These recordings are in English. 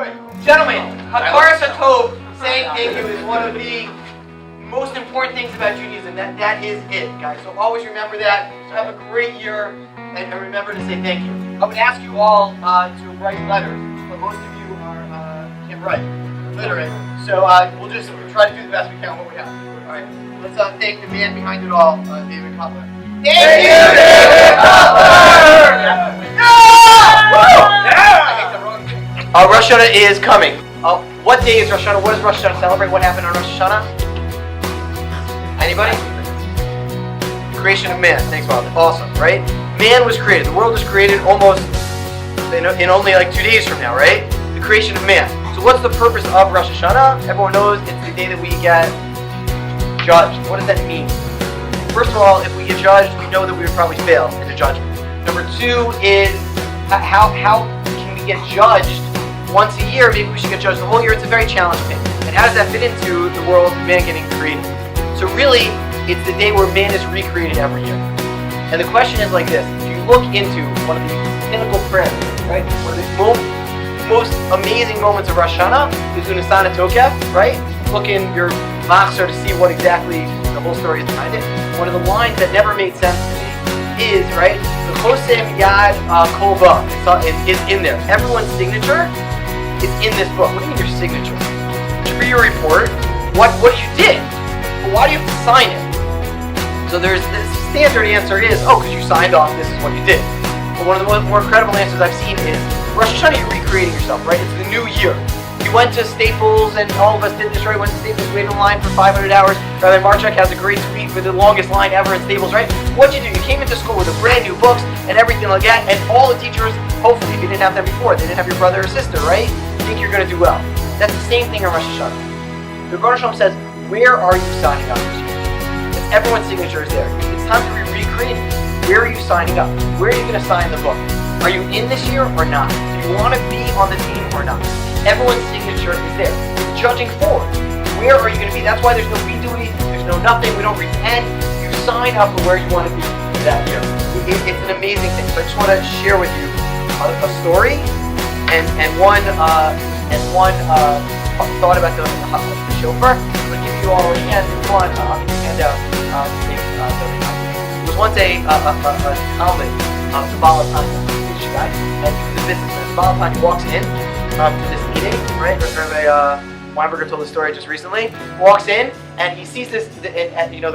Good. Gentlemen, Hakaras HaTov, saying thank you, is one of the most important things about Judaism. That is it, guys. So always remember that. So have a great year, and remember to say thank you. I would ask you all to write letters, but most of you can't write, literate. So we'll just try to do the best we can with what we have. All right. Let's thank the man behind it all, David Cutler. Thank you, David Cutler! Rosh Hashona is coming. What day is Rosh Hashona? What does Rosh Hashona celebrate? What happened on Rosh Hashona? Anybody? Creation of man. Thanks, Bob. Awesome, right? Man was created. The world was created almost in only like 2 days from now, right? The creation of man. So what's the purpose of Rosh Hashona? Everyone knows it's the day that we get judged. What does that mean? First of all, if we get judged, we know that we would probably fail in the judgment. Number two is how can we get judged once a year? Maybe we should get judged the whole year. It's a very challenging thing. And how does that fit into the world of man getting created? So really, it's the day where man is recreated every year. And the question is like this. If you look into one of the pinnacle prayers, right? One of the most amazing moments of Rosh Hashana is Unasana Tokef, right? Look in your machzor to see what exactly the whole story is behind it. One of the lines that never made sense to me is, right, the Chosem Yad Kol Ba is in there. Everyone's signature is in this book. What do you mean your signature? For your report, what you did. But why do you have to sign it? So there's this standard answer is, because you signed off, this is what you did. But one of the more incredible answers I've seen is, Rosh Hashana, you're recreating yourself, right? It's the new year. You went to Staples, and all of us did this, right? Went to Staples, waited in line for 500 hours. Rabbi Marchuk has a great tweet with the longest line ever in Staples, right? What'd you do? You came into school with a brand new books and everything like that, and all the teachers, hopefully, if you didn't have that before, they didn't have your brother or sister, right? Think you're going to do well. That's the same thing in Rosh Hashana. The Rosh Hashana says, where are you signing up this year? Because everyone's signature is there. It's time to be recreated. Where are you signing up? Where are you going to sign the book? Are you in this year or not? Do you want to be on the team or not? Everyone's signature is there. It's judging forward. Where are you going to be? That's why there's no redoing, there's no nothing, we don't pretend. You sign up for where you want to be that year. It's an amazing thing. So I just want to share with you a story and one thought about the shofar. I'm going to give you all a hand in one handout. There was once a Talmud, the Baal Tanya, Jewish guy, and he was a businessman. The Baal Tanya walks in to this meeting, right? Rabbi Weinberger told the story just recently. Walks in and he sees this, the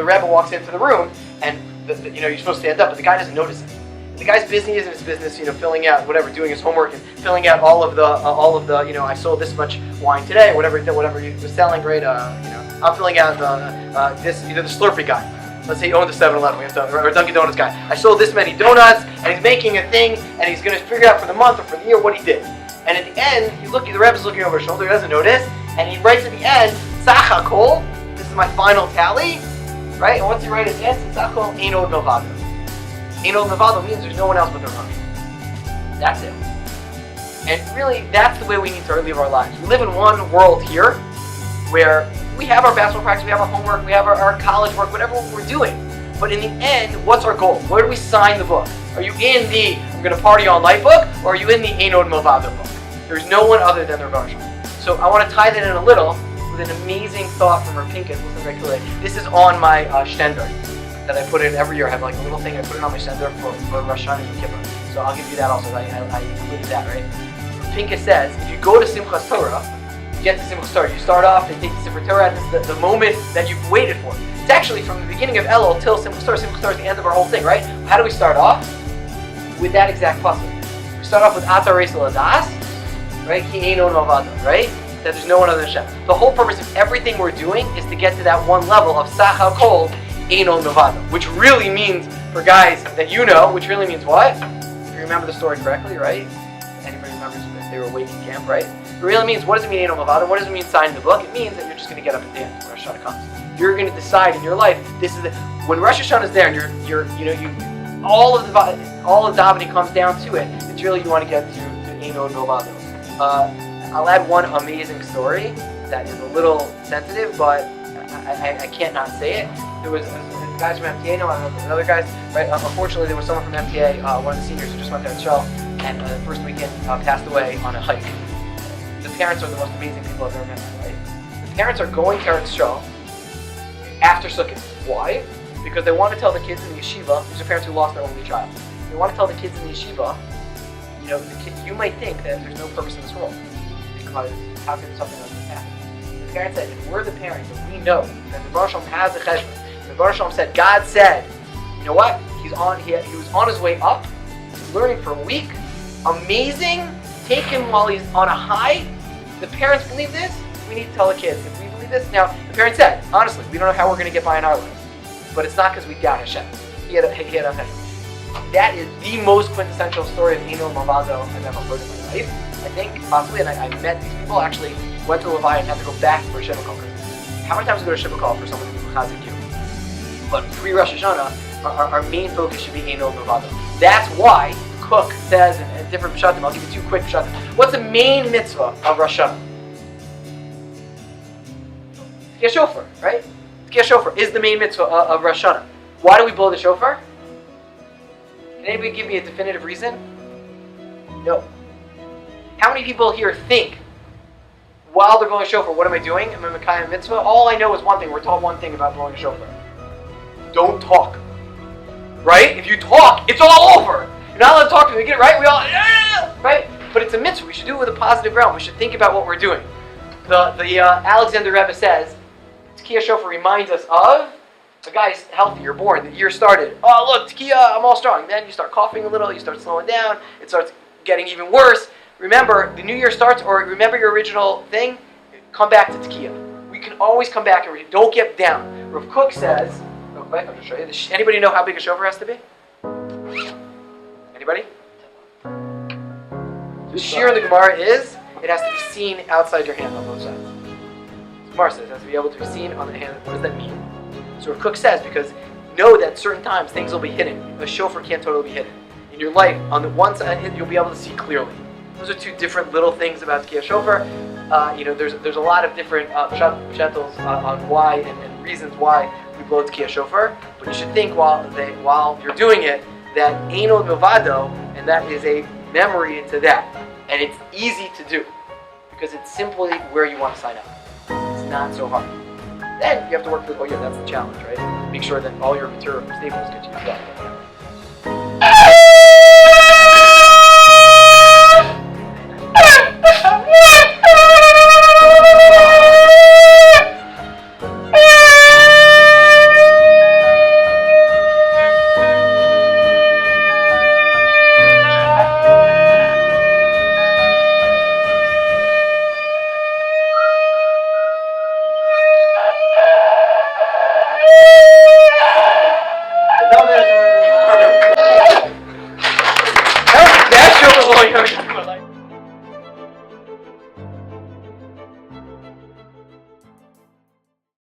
Rebbe walks into the room, and you're supposed to stand up, but the guy doesn't notice it. The guy's busy in his business, filling out whatever, doing his homework and filling out all of the, I sold this much wine today, whatever he was selling, right? I'm filling out the Slurpee guy. Let's say he owned the 7-Eleven, or Dunkin' Donuts guy. I sold this many donuts, and he's making a thing, and he's going to figure out for the month or for the year what he did. And at the end, the Rebbe's looking over his shoulder, he doesn't notice, and he writes at the end, Sach HaKol, this is my final tally, right? And once you write at the end, Sach HaKol, Ein Od Milvado. Ein Od Milvado means there's no one else but the Rabbi. That's it. And really, that's the way we need to live our lives. We live in one world here, where we have our basketball practice, we have our homework, we have our college work, whatever we're doing. But in the end, what's our goal? Where do we sign the book? Are you in the I'm going to party all night book, or are you in the Ein Od Milvado book? There's no one other than the Rabbi. So I want to tie that in a little with an amazing thought from Rav Pinkus. Listen very clearly. This is on my shtender that I put in every year. I have like a little thing I put it on my shtender for Rosh Hashanah and Kippur. So I'll give you that also. I included that, right? Rav Pinkus says, if you go to Simchas Torah, you get to Simchas Torah. You start off, they take the Sefer Torah, this is the moment that you've waited for. It's actually from the beginning of Elul till Simchas Torah. Simchas Torah is the end of our whole thing, right? How do we start off? With that exact puzzle. We start off with Atar Reisel Adas, right? Ki Ein Od Milvado, right? That there's no one other than Hashem. The whole purpose of everything we're doing is to get to that one level of Sach HaKol Ein Od Milvado, which really means, for guys that which really means what? If you remember the story correctly, right? Anybody remembers if they were awake in camp, right? It really means, what does it mean Ein Od Milvado? What does it mean sign the book? It means that you're just going to get up and dance when Rosh Hashanah comes. You're going to decide in your life, this is when Rosh Hashanah is there and all of the davening comes down to it. It's really you want to get to Ein Od Milvado. I'll add one amazing story that is a little sensitive, but I can't not say it. There was guys from MTA, no, I don't know if there's other guys, right? Unfortunately, there was someone from MTA, one of the seniors who just went there to Shell, and the first weekend passed away on a hike. The parents are the most amazing people I've ever met in my life. The parents are going to Eretz Yisrael after Sukkot. Why? Because they want to tell the kids in the yeshiva, these are parents who lost their only child. They want to tell the kids in the yeshiva, you might think that there's no purpose in this world. Because how can something like this happen? The parents said, if we're the parents and we know that the Rosh Hashona has a cheshbon, the Rosh Hashona said, God said, you know what? He was on his way up, he's learning for a week, amazing, take him while he's on a high. The parents believe this, we need to tell the kids. If we believe this, now the parents said, honestly, we don't know how we're going to get by in our lives. But it's not because we doubt Hashem. He had a cheshbon. That is the most quintessential story of Eno Mavado I've ever heard in my life. I think possibly, and I met these people, actually went to Levi and had to go back for a Shiva call. How many times do you go to Shiva call for someone who's chazik you? But pre-Rosh Hashana, our main focus should be Eno Mavado. That's why Cook says in different pshatim, I'll give you two quick pshatim. What's the main mitzvah of Rosh Hashanah? Tkiyah shofar, right? Tkiyah shofar is the main mitzvah of Rosh Hashanah. Why do we blow the shofar? Can anybody give me a definitive reason? No. How many people here think, while they're blowing a shofar, what am I doing? Am I Mekayim mitzvah? All I know is one thing. We're told one thing about blowing a shofar. Don't talk. Right? If you talk, it's all over. You're not allowed to talk to me. Get it right? We all, right? But it's a mitzvah. We should do it with a positive realm. We should think about what we're doing. The Alexander Rebbe says, Tkiyah shofar reminds us of a guy's healthy, you're born, the year started. Oh, look, Tkiyah, I'm all strong. Then you start coughing a little, you start slowing down, it starts getting even worse. Remember, the new year starts, or remember your original thing, come back to Tkiyah. We can always come back and don't get down. Rav Kook says, real quick, I'll just show you. Anybody know how big a shofar has to be? Anybody? The shear in the Gemara is, it has to be seen outside your hand on both sides. The Gemara says it has to be able to be seen on the hand. What does that mean? So Rav Kook says, because know that certain times things will be hidden. A shofar can't totally be hidden. In your life, on the one side, you'll be able to see clearly. Those are two different little things about Tkiyah shofar. There's a lot of different pshatels on why and reasons why we blow Tkiyah shofar. But you should think while you're doing it that Eno Mavado, and that is a memory to that. And it's easy to do because it's simply where you want to sign up. It's not so hard. Then you have to work for the whole year. That's the challenge, right? Make sure that all your material staples get you to that show was long.